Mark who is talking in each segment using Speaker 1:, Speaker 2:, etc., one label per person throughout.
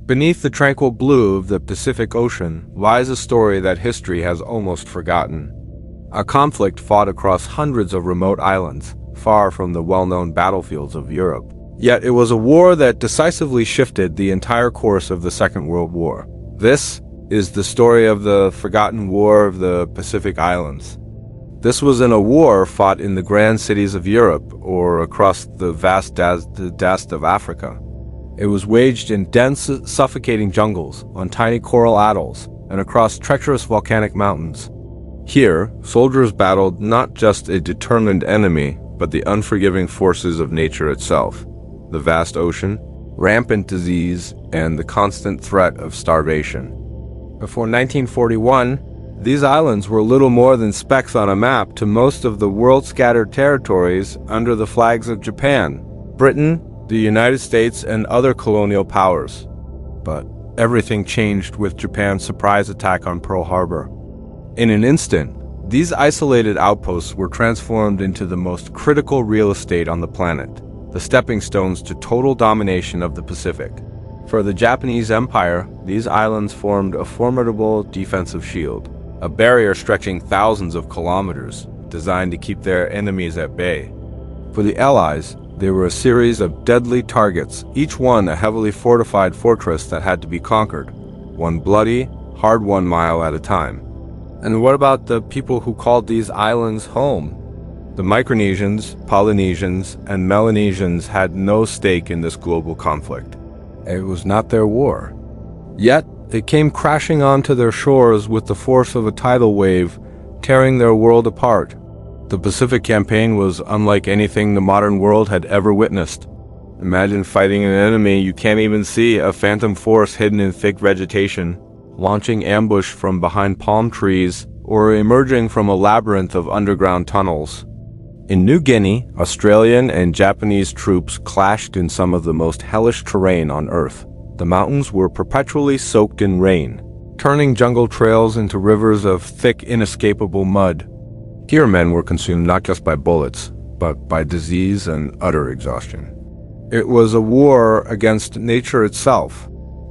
Speaker 1: Beneath the tranquil blue of the Pacific Ocean lies a story that history has almost forgotten. A conflict fought across hundreds of remote islands, far from the well-known battlefields of Europe. Yet it was a war that decisively shifted the entire course of the Second World War. This is the story of the forgotten War of the Pacific Islands. This wasn't a war fought in the grand cities of Europe or across the vast dust of Africa. It was waged in dense, suffocating jungles, on tiny coral atolls, and across treacherous volcanic mountains. Here, soldiers battled not just a determined enemy, but the unforgiving forces of nature itself, the vast ocean, rampant disease, and the constant threat of starvation. Before 1941, these islands were little more than specks on a map to most of the world's scattered territories under the flags of Japan, Britain, the United States, and other colonial powers. But everything changed with Japan's surprise attack on Pearl Harbor. In an instant, these isolated outposts were transformed into the most critical real estate on the planet, the stepping stones to total domination of the Pacific. For the Japanese Empire, these islands formed a formidable defensive shield, a barrier stretching thousands of kilometers, designed to keep their enemies at bay. For the Allies, they were a series of deadly targets, each one a heavily fortified fortress that had to be conquered, one bloody, hard-won mile at a time. And what about the people who called these islands home? The Micronesians, Polynesians, and Melanesians had no stake in this global conflict. It was not their war. Yet, it came crashing onto their shores with the force of a tidal wave, tearing their world apart. The Pacific Campaign was unlike anything the modern world had ever witnessed. Imagine fighting an enemy you can't even see, a phantom force hidden in thick vegetation, launching ambush from behind palm trees, or emerging from a labyrinth of underground tunnels. In New Guinea, Australian and Japanese troops clashed in some of the most hellish terrain on Earth. The mountains were perpetually soaked in rain, turning jungle trails into rivers of thick, inescapable mud. Here men were consumed not just by bullets, but by disease and utter exhaustion. It was a war against nature itself.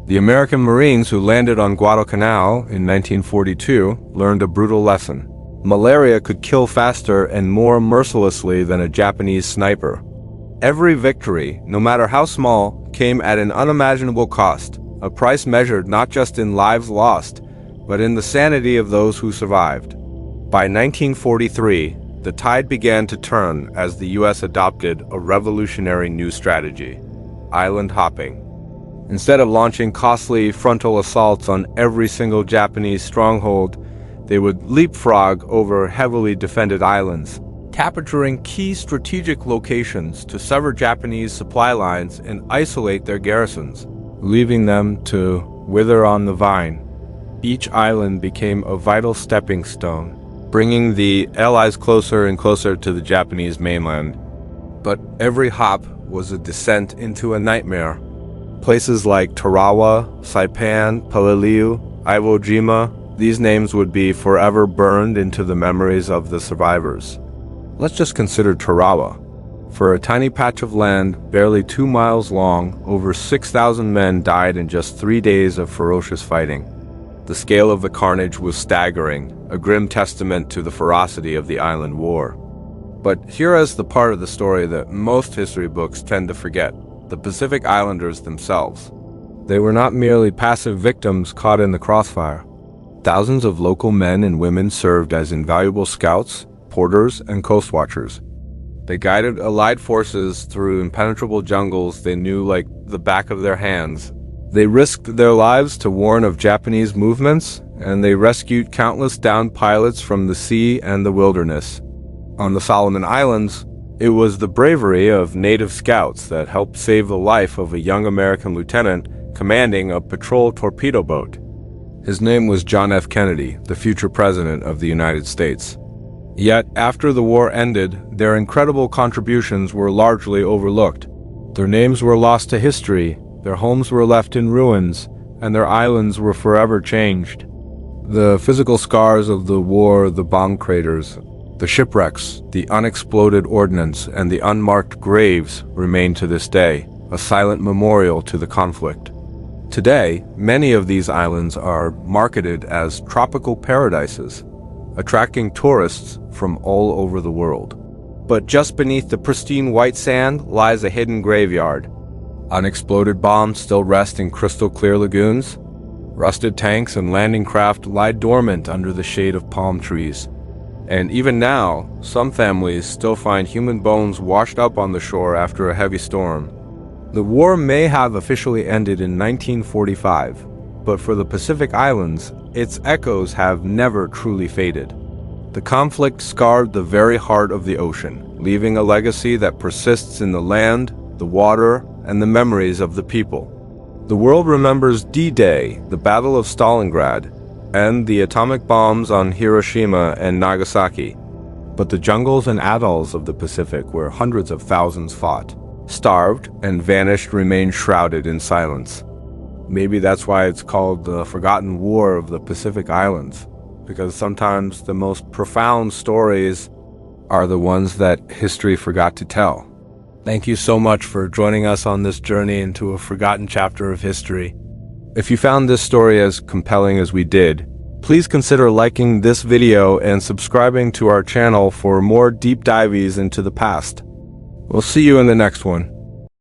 Speaker 1: The American Marines who landed on Guadalcanal in 1942 learned a brutal lesson. Malaria could kill faster and more mercilessly than a Japanese sniper. Every victory, no matter how small, came at an unimaginable cost, a price measured not just in lives lost, but in the sanity of those who survived. By 1943, the tide began to turn as the U.S. adopted a revolutionary new strategy: island hopping. Instead of launching costly frontal assaults on every single Japanese stronghold, they would leapfrog over heavily defended islands, capturing key strategic locations to sever Japanese supply lines and isolate their garrisons, leaving them to wither on the vine. Each island became a vital stepping stone, bringing the Allies closer and closer to the Japanese mainland. But every hop was a descent into a nightmare. Places like Tarawa, Saipan, Peleliu, Iwo Jima, these names would be forever burned into the memories of the survivors. Let's just consider Tarawa. For a tiny patch of land barely 2 miles long, over 6,000 men died in just 3 days of ferocious fighting. The scale of the carnage was staggering, a grim testament to the ferocity of the island war. But here is the part of the story that most history books tend to forget: the Pacific Islanders themselves. They were not merely passive victims caught in the crossfire. Thousands of local men and women served as invaluable scouts, porters, and coast watchers. They guided Allied forces through impenetrable jungles they knew like the back of their hands. They risked their lives to warn of Japanese movements, and they rescued countless downed pilots from the sea and the wilderness. On the Solomon Islands, it was the bravery of native scouts that helped save the life of a young American lieutenant commanding a patrol torpedo boat. His name was John F. Kennedy, the future president of the United States. Yet, after the war ended, their incredible contributions were largely overlooked. Their names were lost to history, their homes were left in ruins, and their islands were forever changed. The physical scars of the war, the bomb craters, the shipwrecks, the unexploded ordnance, and the unmarked graves remain to this day, a silent memorial to the conflict. Today, many of these islands are marketed as tropical paradises, attracting tourists from all over the world. But just beneath the pristine white sand lies a hidden graveyard. Unexploded bombs still rest in crystal-clear lagoons. Rusted tanks and landing craft lie dormant under the shade of palm trees. And even now, some families still find human bones washed up on the shore after a heavy storm. The war may have officially ended in 1945, but for the Pacific Islands, its echoes have never truly faded. The conflict scarred the very heart of the ocean, leaving a legacy that persists in the land, the water, and the memories of the people. The world remembers D-Day, the Battle of Stalingrad, and the atomic bombs on Hiroshima and Nagasaki. But the jungles and atolls of the Pacific, where hundreds of thousands fought, starved, and vanished, remain shrouded in silence. Maybe that's why it's called the Forgotten War of the Pacific Islands, because sometimes the most profound stories are the ones that history forgot to tell. Thank you so much for joining us on this journey into a forgotten chapter of history. If you found this story as compelling as we did, please consider liking this video and subscribing to our channel for more deep dives into the past. We'll see you in the next one.